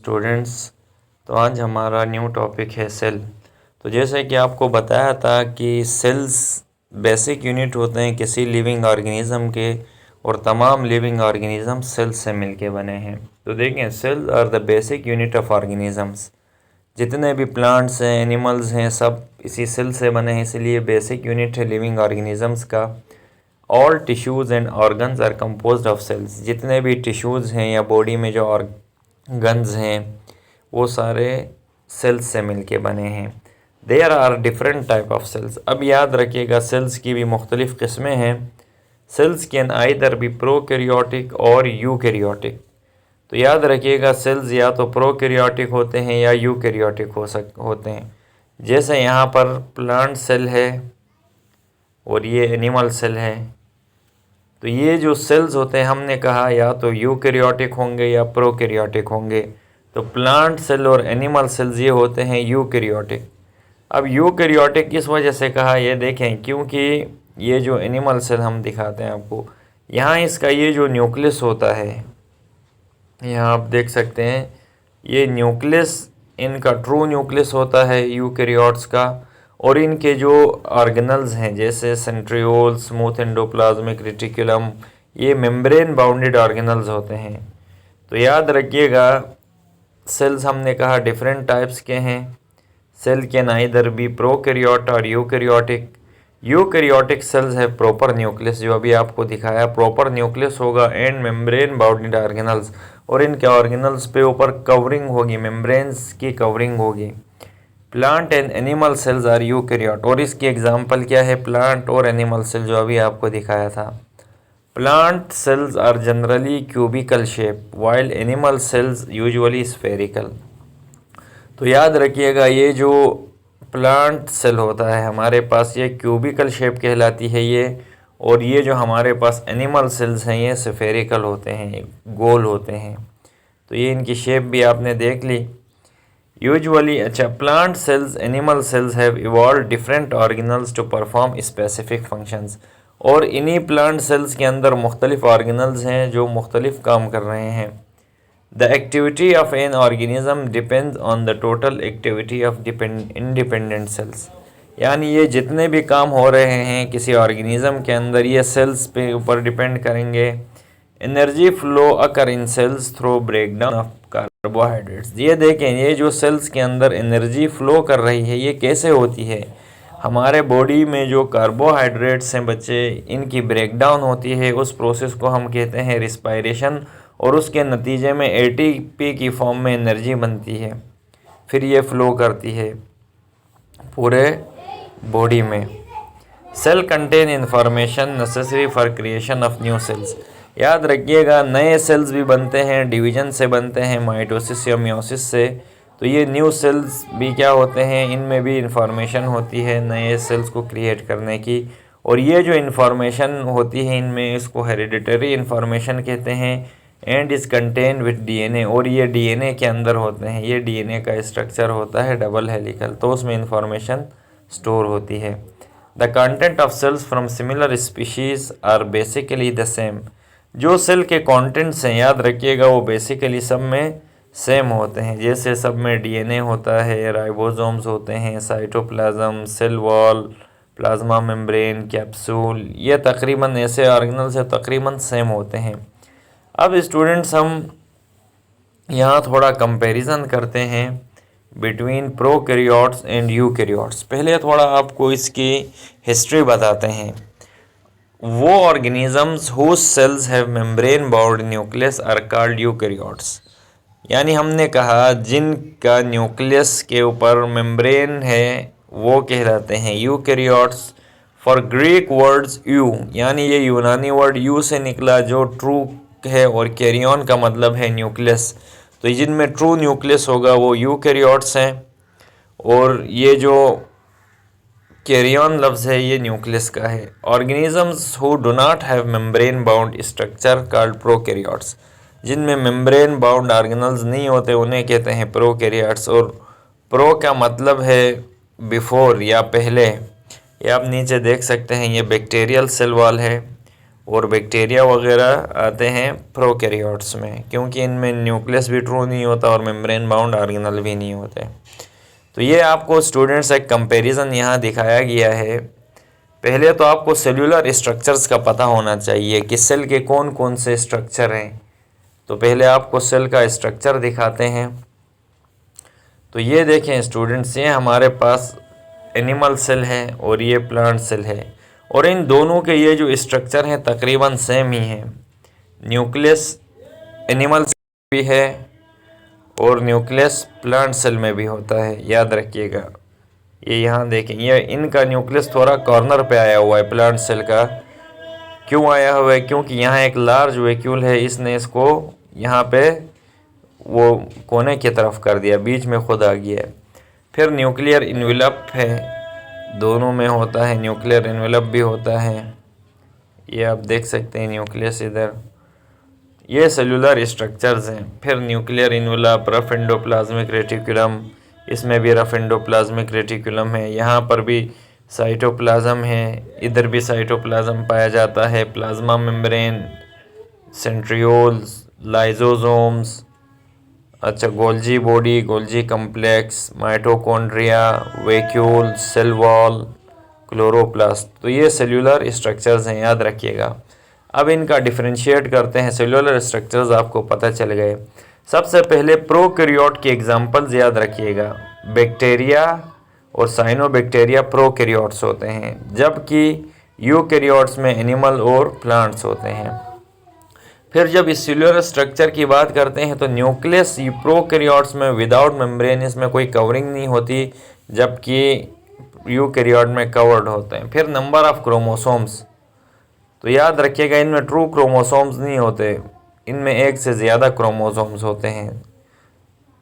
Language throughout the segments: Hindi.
स्टूडेंट्स। तो आज हमारा न्यू टॉपिक है सेल। तो जैसे कि आपको बताया था कि सेल्स बेसिक यूनिट होते हैं किसी लिविंग ऑर्गेनिज्म के, और तमाम लिविंग ऑर्गेनिज्म सेल्स से मिलके बने हैं। तो देखें, cells are the basic unit of organisms. जितने भी प्लांट्स हैं, एनिमल्स हैं, सब इसी सेल से बने हैं, इसलिए बेसिक यूनिट है लिविंग ऑर्गेनिजम्स का। All tissues and organs are composed of cells. जितने भी टिश्यूज़ हैं या बॉडी में जो ऑर्गन्स हैं वो सारे सेल्स से मिलके बने हैं। There are different type of cells. अब याद रखिएगा, सेल्स की भी मुख्तलिफ़ किस्में हैं। Cells can either be prokaryotic और यूकैरियोटिक। तो याद रखिएगा, सेल्स या तो प्रोकैरियोटिक होते हैं या यूकैरियोटिक होते हैं। जैसे यहाँ पर प्लांट सेल है और ये एनिमल सेल है। तो ये जो सेल्स होते हैं, हमने कहा या तो यूकैरियोटिक होंगे या प्रोकैरियोटिक होंगे। तो प्लांट सेल और एनिमल सेल्स ये होते हैं यूकैरियोटिक। अब यूकैरियोटिक किस वजह से कहा, ये देखें, क्योंकि ये जो एनिमल सेल हम दिखाते हैं आपको, यहाँ इसका ये जो न्यूक्लियस होता है, यहाँ आप देख सकते हैं, ये न्यूक्लियस इनका ट्रू न्यूक्लियस होता है यूकैरियोट्स का। और इनके जो ऑर्गेनल्स हैं जैसे सेंट्रियोल, स्मूथ एंडोप्लाज्मिक रेटिकुलम, ये मेम्ब्रेन बाउंडेड ऑर्गेनल्स होते हैं। तो याद रखिएगा, सेल्स हमने कहा डिफरेंट टाइप्स के हैं। Cell can either be prokaryote और यूकैरियोटिक। यूकैरियोटिक सेल्स है प्रॉपर न्यूक्लियस, जो अभी आपको दिखाया प्रॉपर न्यूक्लियस होगा, एंड मेम्ब्रेन बाउंडेड ऑर्गेनल्स, और इनके ऑर्गेनल्स पे ऊपर कवरिंग होगी, मेम्ब्रेन्स की कवरिंग होगी। Plant and animal cells are eukaryote, और इसकी एग्जांपल क्या है, प्लांट और एनिमल सेल जो अभी आपको दिखाया था। Plant cells are generally cubical shape while animal cells usually spherical. तो याद रखिएगा, ये जो प्लांट सेल होता है हमारे पास, ये क्यूबिकल शेप कहलाती है ये, और ये जो हमारे पास एनिमल सेल्स हैं ये स्फेरिकल होते हैं, गोल होते हैं। तो ये इनकी शेप भी आपने देख ली। Usually plant cells, animal cells have evolve different organelles to perform specific functions. और इन्हीं प्लांट सेल्स के अंदर मुख्तलिफ ऑर्गेनल्स हैं जो मुख्तलिफ काम कर रहे हैं। The activity of an organism depends on the total activity of independent cells. यानी ये जितने भी काम हो रहे हैं किसी ऑर्गेनिज्म के अंदर, ये सेल्स पे ऊपर डिपेंड करेंगे। Energy flow occur in cells through breakdown of carbohydrates. ये देखें, ये जो सेल्स के अंदर एनर्जी फ्लो कर रही है ये कैसे होती है, हमारे बॉडी में जो कार्बोहाइड्रेट्स हैं बच्चे, इनकी ब्रेकडाउन होती है। उस प्रोसेस को हम कहते हैं रिस्पायरेशन, और उसके नतीजे में एटीपी की फॉर्म में एनर्जी बनती है, फिर ये फ्लो करती है पूरे बॉडी में। Cell contain information necessary for creation of new cells. याद रखिएगा, नए सेल्स भी बनते हैं, डिवीजन से बनते हैं, माइटोसिस या मियोसिस से। तो ये न्यू सेल्स भी क्या होते हैं, इनमें भी इंफॉर्मेशन होती है नए सेल्स को क्रिएट करने की। और ये जो इंफॉर्मेशन होती है इनमें, इसको हेरिडिटरी इंफॉर्मेशन कहते हैं, and is contain with DNA. और ये डीएनए के अंदर होते हैं, ये डीएनए का स्ट्रक्चर होता है डबल हेलिकल, तो उसमें इंफॉर्मेशन स्टोर होती है। The content of cells from similar species are basically the same. जो सेल के कंटेंट्स हैं, याद रखिएगा, वो बेसिकली सब में सेम होते हैं। जैसे सब में डीएनए होता है, राइबोसोम्स होते हैं, cytoplasm, cell wall, plasma membrane, capsule, ये तकरीबन ऐसे ऑर्गेनल से तकरीबन सेम होते हैं। अब स्टूडेंट्स, हम यहाँ थोड़ा कंपैरिजन करते हैं बिटवीन प्रोकैरियोट्स एंड यूकैरियोट्स। पहले थोड़ा आपको इसकी हिस्ट्री बताते हैं। वो organisms whose cells have membrane bound nucleus are called eukaryotes. यानी हमने कहा जिनका न्यूक्लियस के ऊपर मेम्ब्रेन है वो कहलाते हैं eukaryotes. For Greek words you, यानी ये यूनानी वर्ड यू से निकला जो ट्रू है, और कैरियन का मतलब है न्यूक्लियस। तो जिनमें ट्रू न्यूक्लियस होगा वो यूकैरियोट्स हैं, और ये जो कैरियन लफ्ज़ है ये न्यूक्लियस का है। Organisms who do not have membrane bound structure called prokaryotes. जिनमें मेम्ब्रेन बाउंड ऑर्गेनल्स नहीं होते उन्हें कहते हैं प्रोकैरियोट्स। और प्रो का मतलब है बिफोर या पहले। ये आप नीचे देख सकते हैं, ये बैक्टीरियल सेल वॉल है, और बैक्टीरिया वगैरह आते हैं प्रोकैरियोट्स में, क्योंकि इनमें न्यूक्लियस भी ट्रू नहीं होता और मेम्ब्रेन बाउंड ऑर्गेनल भी नहीं होते। तो ये आपको स्टूडेंट्स एक कंपैरिजन यहाँ दिखाया गया है। पहले तो आपको सेल्यूलर स्ट्रक्चर्स का पता होना चाहिए कि सेल के कौन कौन से स्ट्रक्चर हैं। तो पहले आपको सेल का स्ट्रक्चर दिखाते हैं। तो ये देखें स्टूडेंट्स, ये हमारे पास एनिमल सेल है और ये प्लांट सेल है, और इन दोनों के ये जो स्ट्रक्चर हैं तकरीबन सेम ही हैं। न्यूक्लियस एनिमल सेल भी है और न्यूक्लियस प्लांट सेल में भी होता है, याद रखिएगा। ये यहाँ देखें, ये इनका न्यूक्लियस थोड़ा कॉर्नर पे आया हुआ है प्लांट सेल का। क्यों आया हुआ है? क्योंकि यहाँ एक लार्ज वैक्यूल है, इसने इसको यहाँ पे वो कोने की तरफ कर दिया, बीच में खुद आ गया है। फिर न्यूक्लियर इन्वेलप है, दोनों में होता है, न्यूक्लियर इन्वेलप भी होता है। ये आप देख सकते हैं न्यूक्लियस इधर। ये सेलुलर स्ट्रक्चर्स हैं। फिर nuclear envelope, rough endoplasmic reticulum, इसमें भी रफ एंडोप्लाज्मिक रेटिकुलम है। यहाँ पर भी साइटोप्लाज्म है, इधर भी साइटोप्लाज्म पाया जाता है। प्लाज्मा मेम्ब्रेन, सेंट्रियोल्स, लाइजोसोम्स, अच्छा Golgi body, Golgi complex, mitochondria, vacuole, cell wall, chloroplast. तो ये सेल्यूलर स्ट्रक्चर्स हैं, याद रखिएगा। अब इनका डिफरेंशिएट करते हैं। सेल्यूलर स्ट्रक्चर्स आपको पता चल गए। सबसे पहले प्रोकैरियोट की एग्जांपल्स याद रखिएगा। बैक्टीरिया और साइनोबैक्टीरिया प्रोकैरियोट्स होते हैं, जबकि यूकैरियोट्स में एनिमल और प्लांट्स होते हैं। फिर जब इस सेल्यूलर स्ट्रक्चर की बात करते हैं तो न्यूक्लियस प्रोकैरियोट्स में विदाउट मेम्ब्रेन, इसमें कोई कवरिंग नहीं होती, जबकि यूकैरियोट में कवर्ड होते हैं। फिर नंबर ऑफ क्रोमोसोम्स, तो याद रखिएगा इनमें ट्रू क्रोमोसोम्स नहीं होते, इनमें एक से ज़्यादा क्रोमोसोम्स होते हैं।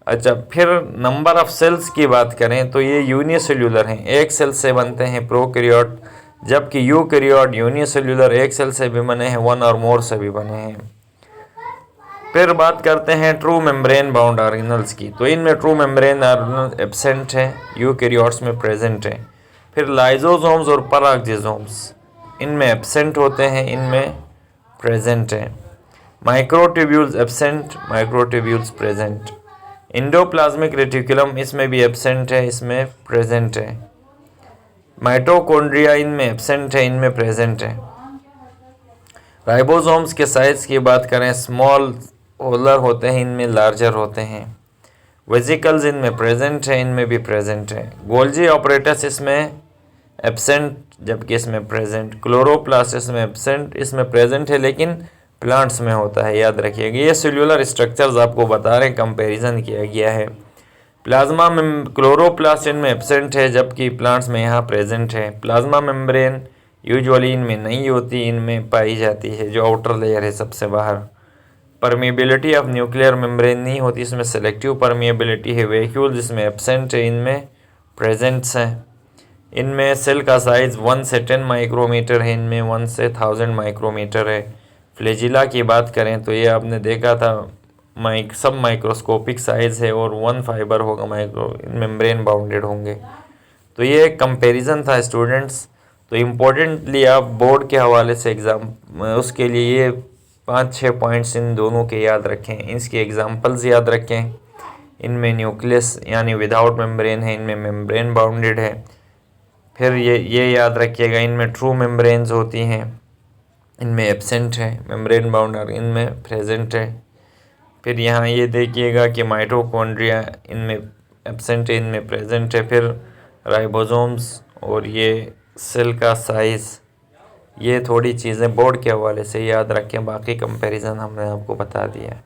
अच्छा, फिर नंबर ऑफ सेल्स की बात करें तो ये यूनिसेल्यूलर हैं, एक सेल से बनते हैं प्रोकैरियोट, जबकि यूकैरियोट यूनिसेल्यूलर, एक सेल से भी बने हैं, वन और मोर से भी बने हैं। फिर बात करते हैं ट्रू मेम्ब्रेन बाउंड ऑर्गेनल्स की, तो इनमें ट्रू मेम्ब्रेन ऑर्गेनल एब्सेंट है, यूकैरियोट्स में प्रेजेंट है। फिर लाइजोसोम्स और पराक्जिसोम्स इनमें एब्सेंट होते हैं, इनमें प्रेजेंट है। Microtubules absent, microtubules present. Endoplasmic reticulum इसमें भी एब्सेंट है, इसमें प्रेजेंट है। माइटोकॉन्ड्रिया इनमें एब्सेंट है, इनमें प्रेजेंट है। राइबोसोम्स के साइज की बात करें, स्मॉल होलर होते हैं, इनमें लार्जर होते हैं। वेसिकल्स इनमें प्रेजेंट है, इनमें भी प्रेजेंट है। गोल्जी ऑपरेटस इसमें एब्सेंट, जबकि इसमें प्रेजेंट। क्लोरोप्लास्ट इसमें एब्सेंट, इसमें प्रेजेंट है, लेकिन प्लांट्स में होता है, याद रखिएगा। ये सेल्यूलर स्ट्रक्चर्स आपको बता रहे हैं, कंपैरिजन किया गया है। प्लाज्मा में क्लोरोप्लास्ट इनमें एब्सेंट है, जबकि प्लांट्स में यहाँ प्रेजेंट है। प्लाज्मा मेम्ब्रेन यूजुअली इनमें नहीं होती, इनमें पाई जाती है, जो आउटर लेयर है सबसे बाहर। परमिएबिलिटी ऑफ न्यूक्लियर मेम्ब्रेन नहीं होती, इसमें सेलेक्टिव परमिएबिलिटी है। वैक्यूल्स इसमें एब्सेंट है, इनमें प्रेजेंट्स हैं। इनमें सेल का साइज़ 1 से 10 माइक्रोमीटर है, इनमें 1 से 1000 माइक्रोमीटर है। फ्लैजिला की बात करें तो ये आपने देखा था, सब माइक्रोस्कोपिक साइज़ है और 1 फाइबर होगा, माइक्रो मेम्ब्रेन बाउंडेड होंगे। तो ये एक कंपैरिजन था स्टूडेंट्स। तो इम्पोर्टेंटली आप बोर्ड के हवाले से एग्ज़ाम उसके लिए ये 5-6 पॉइंट्स इन दोनों के याद रखें, इसके एग्जांपल्स याद रखें। इनमें न्यूक्लियस यानी विदाउट मेम्ब्रेन है, इनमें मेम्ब्रेन बाउंडेड है। फिर ये याद रखिएगा, इनमें ट्रू मेम्ब्रेन्स होती हैं, इनमें एब्सेंट है, मेम्ब्रेन बाउंडर इनमें प्रेजेंट है। फिर यहाँ ये देखिएगा कि माइटोकॉन्ड्रिया इनमें एब्सेंट है, इनमें प्रेजेंट है। फिर राइबोसोम्स और ये सेल का साइज़, ये थोड़ी चीज़ें बोर्ड के हवाले से याद रखें, बाकी कंपैरिजन हमने आपको बता दिया है।